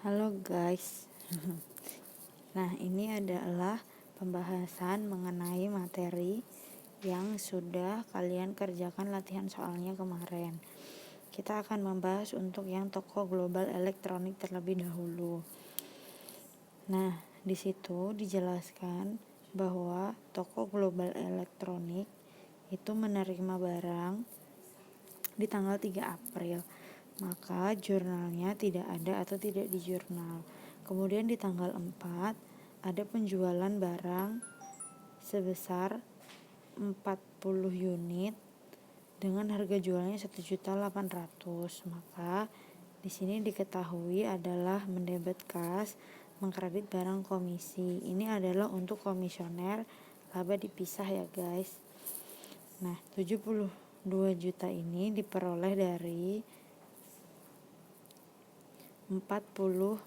Halo guys. Nah, ini adalah pembahasan mengenai materi yang sudah kalian kerjakan latihan soalnya kemarin. Kita akan membahas untuk yang toko global elektronik terlebih dahulu. Nah, di situ dijelaskan bahwa toko global elektronik itu menerima barang di tanggal 3 April. Maka jurnalnya tidak ada atau tidak di jurnal. Kemudian di tanggal 4 ada penjualan barang sebesar 40 unit dengan harga jualnya 1.800.000. Maka di sini diketahui adalah mendebet kas, mengkredit barang komisi. Ini adalah untuk komisioner, laba dipisah ya guys. Nah, 72 juta ini diperoleh dari 40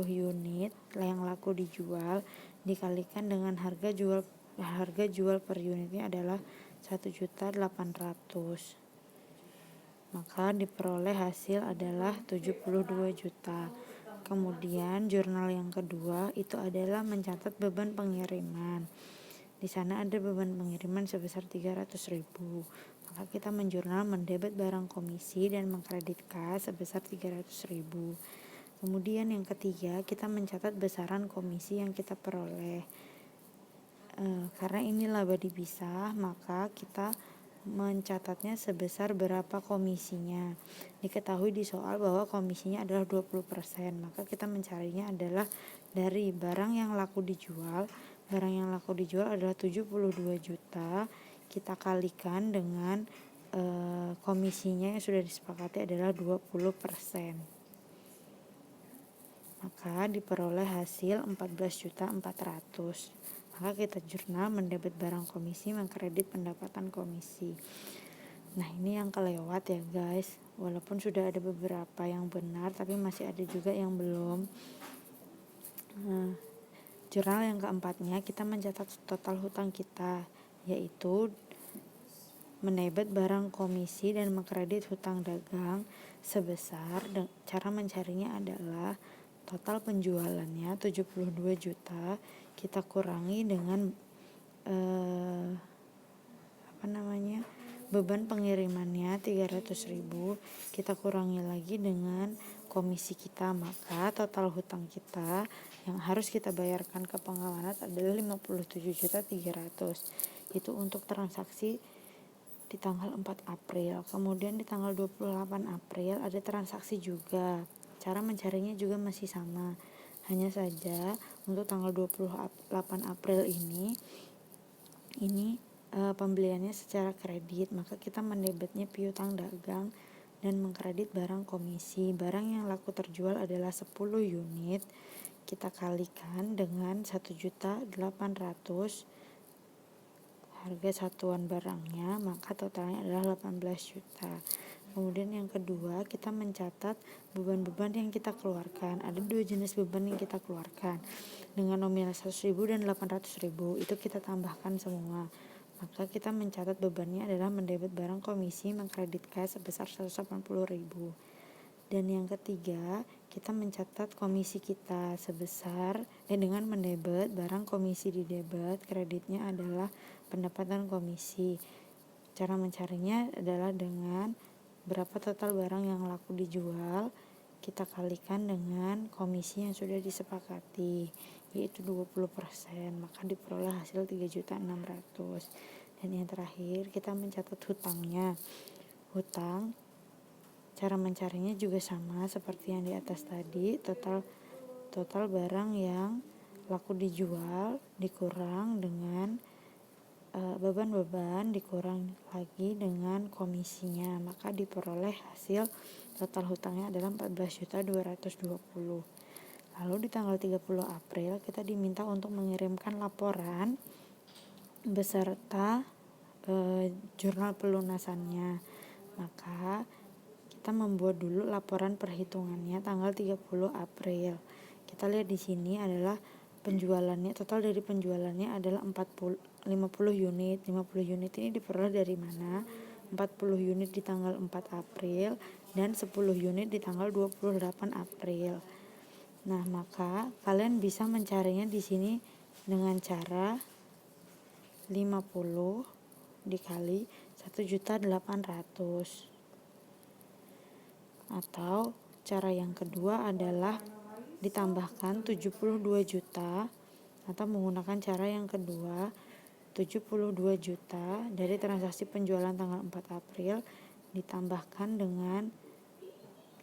unit yang laku dijual dikalikan dengan harga jual per unitnya adalah 1.800.000. Maka diperoleh hasil adalah 72 juta. Kemudian jurnal yang kedua itu adalah mencatat beban pengiriman. Di sana ada beban pengiriman sebesar 300.000. Maka kita menjurnal mendebet barang komisi dan mengkredit kas sebesar 300.000. Kemudian yang ketiga, kita mencatat besaran komisi yang kita peroleh. Karena ini laba dipisah, maka kita mencatatnya sebesar berapa komisinya. Diketahui di soal bahwa komisinya adalah 20%, maka kita mencarinya adalah dari barang yang laku dijual. Barang yang laku dijual adalah 72 juta, kita kalikan dengan komisinya yang sudah disepakati adalah 20%. Maka diperoleh hasil 14.400.000. Maka kita jurnal mendebet barang komisi, mengkredit pendapatan komisi. Nah, ini yang kelewat ya guys. Walaupun sudah ada beberapa yang benar, tapi masih ada juga yang belum. Jurnal yang keempatnya, kita mencatat total hutang kita, yaitu mendebet barang komisi dan mengkredit hutang dagang sebesar, cara mencarinya adalah total penjualannya 72 juta, kita kurangi dengan beban pengirimannya 300.000, kita kurangi lagi dengan komisi kita, maka total hutang kita yang harus kita bayarkan ke pengamanat adalah 57.300.000. Itu untuk transaksi di tanggal 4 April. Kemudian di tanggal 28 April ada transaksi juga. Cara mencarinya juga masih sama. Hanya saja untuk tanggal 28 April ini pembeliannya secara kredit, maka kita mendebetnya piutang dagang dan mengkredit barang komisi. Barang yang laku terjual adalah 10 unit, kita kalikan dengan 1.800.000 harga satuan barangnya, maka totalnya adalah 18 juta. Kemudian yang kedua, kita mencatat beban-beban yang kita keluarkan. Ada dua jenis beban yang kita keluarkan dengan nominal 100.000 dan 800.000. Itu kita tambahkan semua. Maka kita mencatat bebannya adalah mendebet barang komisi, mengkredit kas sebesar 180.000. Dan yang ketiga, kita mencatat komisi kita sebesar dengan mendebet barang komisi didebet, kreditnya adalah pendapatan komisi. Cara mencarinya adalah dengan berapa total barang yang laku dijual, kita kalikan dengan komisi yang sudah disepakati, yaitu 20%, maka diperoleh hasil 3.600.000. Dan yang terakhir, kita mencatat hutangnya. Hutang, cara mencarinya juga sama seperti yang di atas tadi, total barang yang laku dijual dikurang dengan beban-beban dikurang lagi dengan komisinya, maka diperoleh hasil total hutangnya adalah 14.220.000. Lalu di tanggal 30 April kita diminta untuk mengirimkan laporan beserta jurnal pelunasannya. Maka kita membuat dulu laporan perhitungannya tanggal 30 April. Kita lihat di sini adalah penjualannya, total dari penjualannya adalah 50 unit. 50 unit ini diperoleh dari mana? 40 unit di tanggal 4 April dan 10 unit di tanggal 28 April. Nah, maka kalian bisa mencarinya di sini dengan cara 50 dikali 1.800.000. Atau cara yang kedua adalah ditambahkan 72 juta atau menggunakan cara yang kedua 72 juta dari transaksi penjualan tanggal 4 April ditambahkan dengan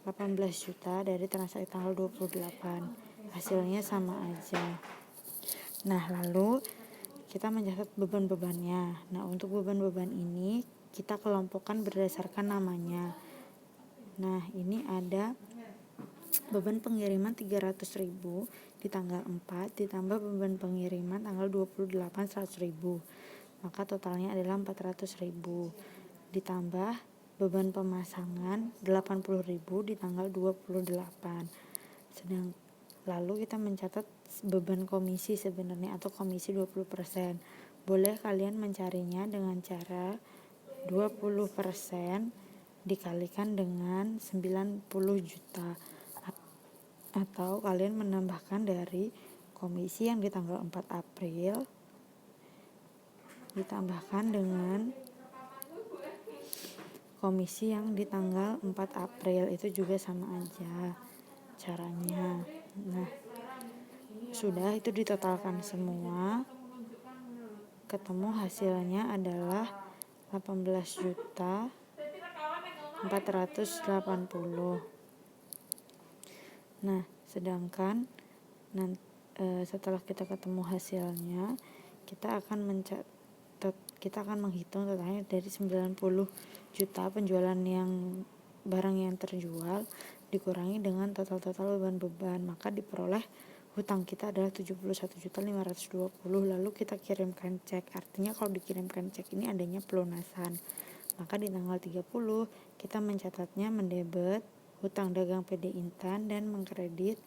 18 juta dari transaksi tanggal 28. Hasilnya sama aja. Nah, lalu kita mencatat beban-bebannya. Nah, untuk beban-beban ini kita kelompokkan berdasarkan namanya. Nah, ini ada beban pengiriman 300.000 di tanggal 4 ditambah beban pengiriman tanggal 28 100.000. Maka totalnya adalah 400.000 ditambah beban pemasangan 80.000 di tanggal 28. Lalu kita mencatat beban komisi sebenarnya atau komisi 20%. Boleh kalian mencarinya dengan cara 20% dikalikan dengan 90 juta atau kalian menambahkan dari komisi yang di tanggal 4 April ditambahkan dengan komisi yang di tanggal 4 April, itu juga sama aja caranya. Nah, sudah itu ditotalkan semua, ketemu hasilnya adalah 18.480.000. Nah, sedangkan setelah kita ketemu hasilnya, kita akan menghitung totalnya dari 90 juta penjualan yang barang yang terjual dikurangi dengan total beban-beban, maka diperoleh hutang kita adalah 71.520.000. Lalu kita kirimkan cek. Artinya kalau dikirimkan cek ini adanya pelunasan. Maka di tanggal 30 kita mencatatnya mendebet hutang dagang PD Intan dan mengkredit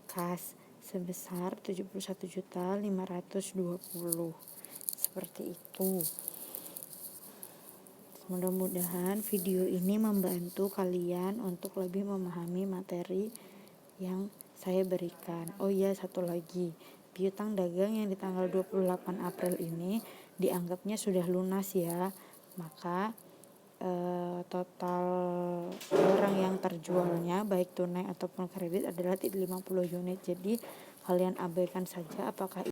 kas sebesar 71.520.000. Seperti itu. Mudah-mudahan video ini membantu kalian untuk lebih memahami materi yang saya berikan. Oh iya, satu lagi, piutang dagang yang di tanggal 28 April ini dianggapnya sudah lunas ya. Maka total barang yang terjualnya baik tunai ataupun kredit adalah 50 unit. Jadi kalian abaikan saja apakah